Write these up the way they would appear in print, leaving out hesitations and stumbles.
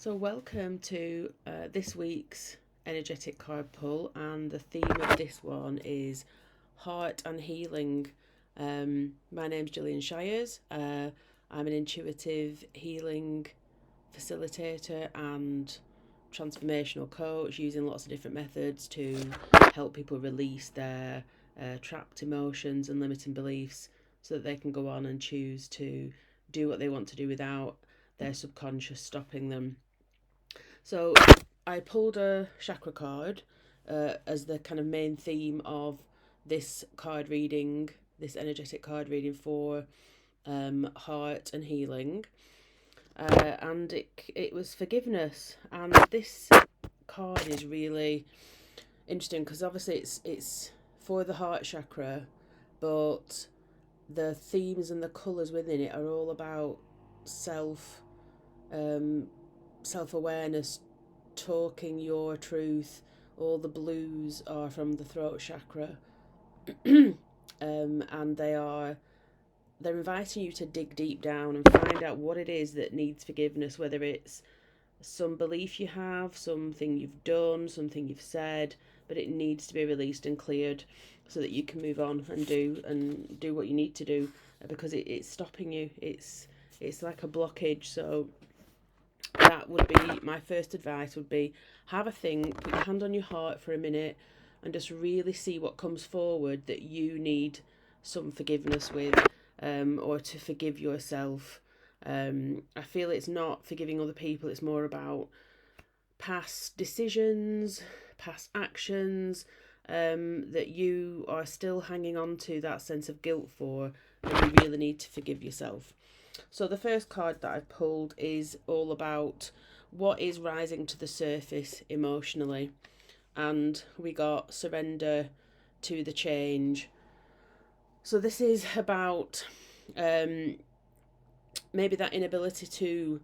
So, welcome to this week's energetic card pull, and the theme of this one is heart and healing. My name's Gillian Shires. I'm an intuitive healing facilitator and transformational coach using lots of different methods to help people release their trapped emotions and limiting beliefs so that they can go on and choose to do what they want to do without their subconscious stopping them. So I pulled a chakra card as the kind of main theme of this card reading, this energetic card reading for heart and healing. And it was forgiveness. And this card is really interesting because obviously it's for the heart chakra, but the themes and the colours within it are all about self um, self awareness, talking your truth. All the blues are from the throat chakra, and they're inviting you to dig deep down and find out what it is that needs forgiveness. Whether it's some belief you have, something you've done, something you've said, but it needs to be released and cleared so that you can move on and do what you need to do, because it's stopping you. It's like a blockage. So that would be my first advice, would be have a think, put your hand on your heart for a minute and just really see what comes forward that you need some forgiveness with, or to forgive yourself. I feel it's not forgiving other people, it's more about past decisions, past actions, that you are still hanging on to that sense of guilt for, and you really need to forgive yourself. So the first card that I've pulled is all about what is rising to the surface emotionally. And we got surrender to the change. So this is about maybe that inability to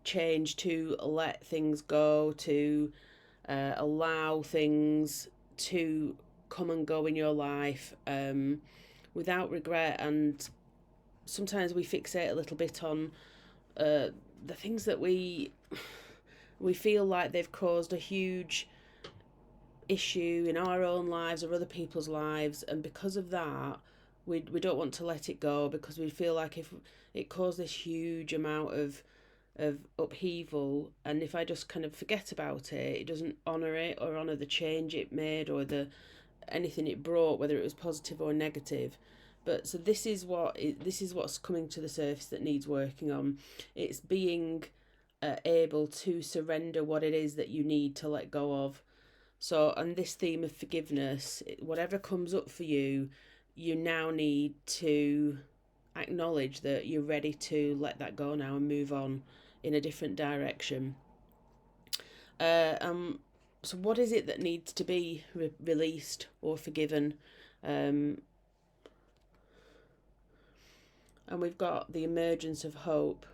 change, to let things go, to allow things to come and go in your life without regret. And sometimes we fixate a little bit on the things that we feel like they've caused a huge issue in our own lives or other people's lives, and because of that we don't want to let it go, because we feel like if it caused this huge amount of upheaval, and if I just kind of forget about it, it doesn't honour it or honour the change it made or the anything it brought, whether it was positive or negative. But so this is what's coming to the surface that needs working on. It's being able to surrender what it is that you need to let go of. So on this theme of forgiveness, whatever comes up for you, you now need to acknowledge that you're ready to let that go now and move on in a different direction. Uh, um, so what is it that needs to be released or forgiven? Um, and we've got the emergence of hope.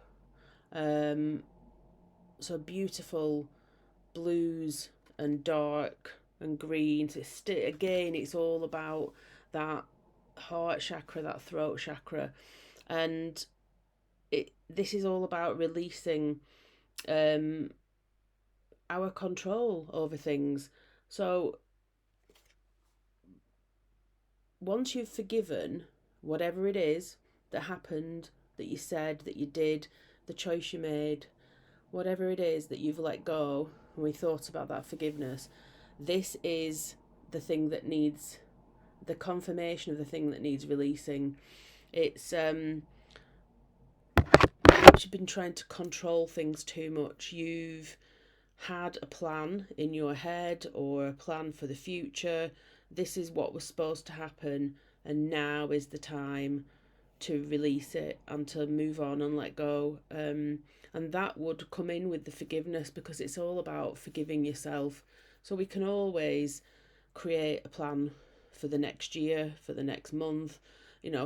Um, so beautiful blues and dark and green. So again, it's all about that heart chakra, that throat chakra, and this is all about releasing um, our control over things. So once you've forgiven whatever it is that happened, that you said, that you did, the choice you made, whatever it is that you've let go, and we thought about that forgiveness, this is the thing that needs the confirmation of the thing that needs releasing. It's perhaps you've been trying to control things too much. You've had a plan in your head or a plan for the future. This is what was supposed to happen, and now is the time to release it and to move on and let go. And that would come in with the forgiveness, because it's all about forgiving yourself. So we can always create a plan for the next year, for the next month,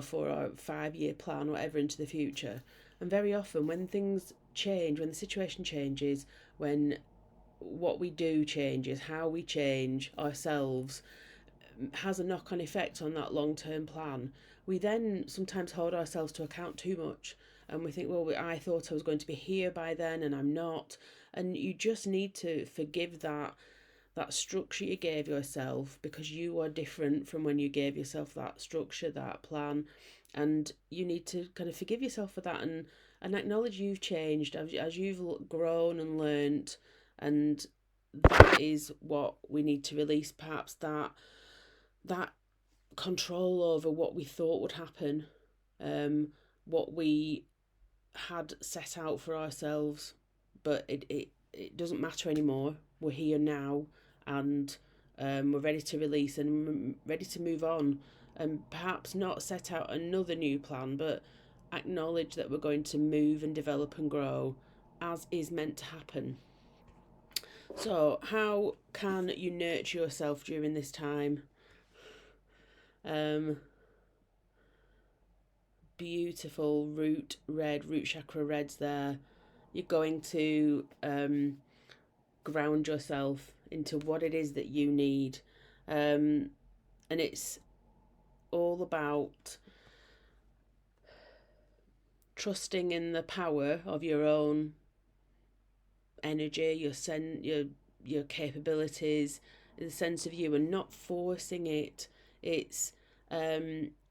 for our 5-year plan, whatever, into the future. And very often when things change, when the situation changes, when what we do changes, how we change ourselves has a knock-on effect on that long-term plan. We then sometimes hold ourselves to account too much, and we think, well, I thought I was going to be here by then and I'm not. And you just need to forgive that structure you gave yourself, because you are different from when you gave yourself that structure, that plan. And you need to kind of forgive yourself for that, and acknowledge you've changed as you've grown and learnt. And that is what we need to release, perhaps that control over what we thought would happen, what we had set out for ourselves. But it doesn't matter anymore. We're here now, and we're ready to release and ready to move on, and perhaps not set out another new plan, but acknowledge that we're going to move and develop and grow as is meant to happen. So, how can you nurture yourself during this time? Um, Beautiful root chakra reds there. You're going to ground yourself into what it is that you need. And it's all about trusting in the power of your own energy, your capabilities, the sense of you, and not forcing it. It's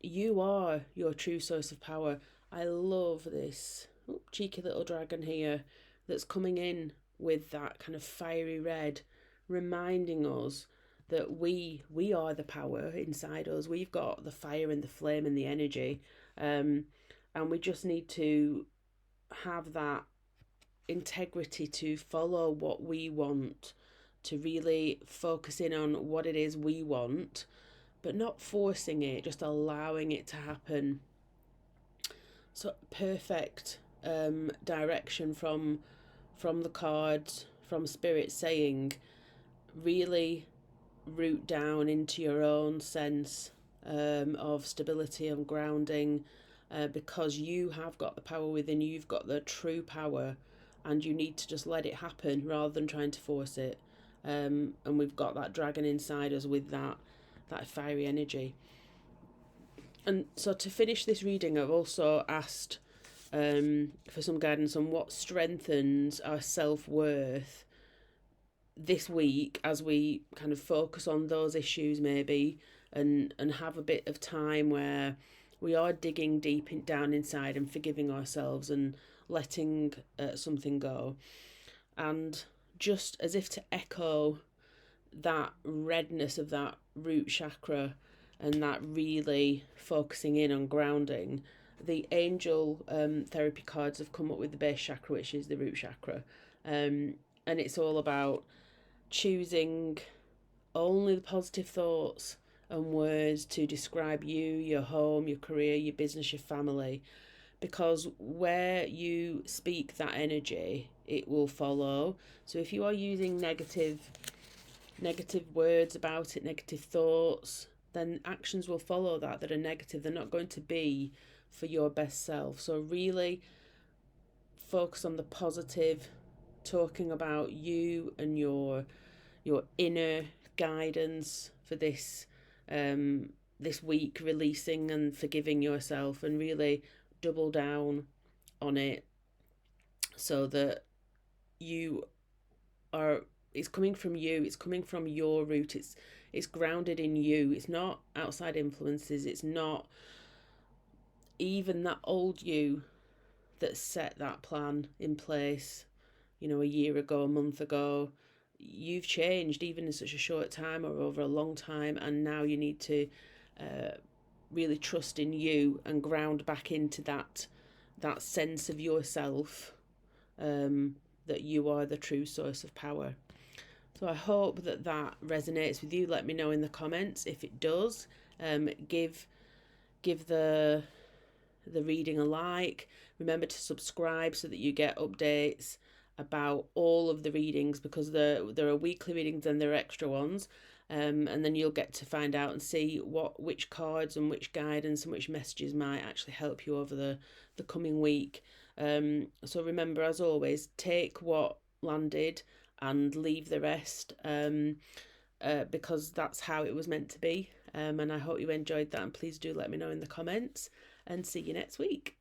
you are your true source of power. I love this cheeky little dragon here that's coming in with that kind of fiery red, reminding us that we are the power inside us. We've got the fire and the flame and the energy, and we just need to have that integrity to follow what we want, to really focus in on what it is we want, but not forcing it, just allowing it to happen. So perfect direction from the cards, from spirit, saying really root down into your own sense of stability and grounding, because you have got the power within you. You've got the true power, and you need to just let it happen rather than trying to force it. And we've got that dragon inside us with that fiery energy. And so to finish this reading, I've also asked for some guidance on what strengthens our self-worth this week, as we kind of focus on those issues maybe, and have a bit of time where we are digging deep down inside and forgiving ourselves and letting something go. And just as if to echo that redness of that root chakra and that really focusing in on grounding, the angel therapy cards have come up with the base chakra, which is the root chakra, and it's all about choosing only the positive thoughts and words to describe you, your home, your career, your business, your family, because where you speak that energy, it will follow. So if you are using negative words about it, negative thoughts, then actions will follow that are negative. They're not going to be for your best self. So really focus on the positive, talking about you and your inner guidance for this this week, releasing and forgiving yourself, and really double down on it, so that you are, it's coming from you, it's coming from your root, it's grounded in you. It's not outside influences, it's not even that old you that set that plan in place, a year ago, a month ago. You've changed even in such a short time or over a long time, and now you need to really trust in you and ground back into that sense of yourself, that you are the true source of power. So I hope that resonates with you. Let me know in the comments if it does. Give the reading a like. Remember to subscribe so that you get updates about all of the readings, because there are weekly readings and there are extra ones, and then you'll get to find out and see which cards and which guidance and which messages might actually help you over the coming week. So remember, as always, take what landed and leave the rest, because that's how it was meant to be. And I hope you enjoyed that, and please do let me know in the comments, and see you next week.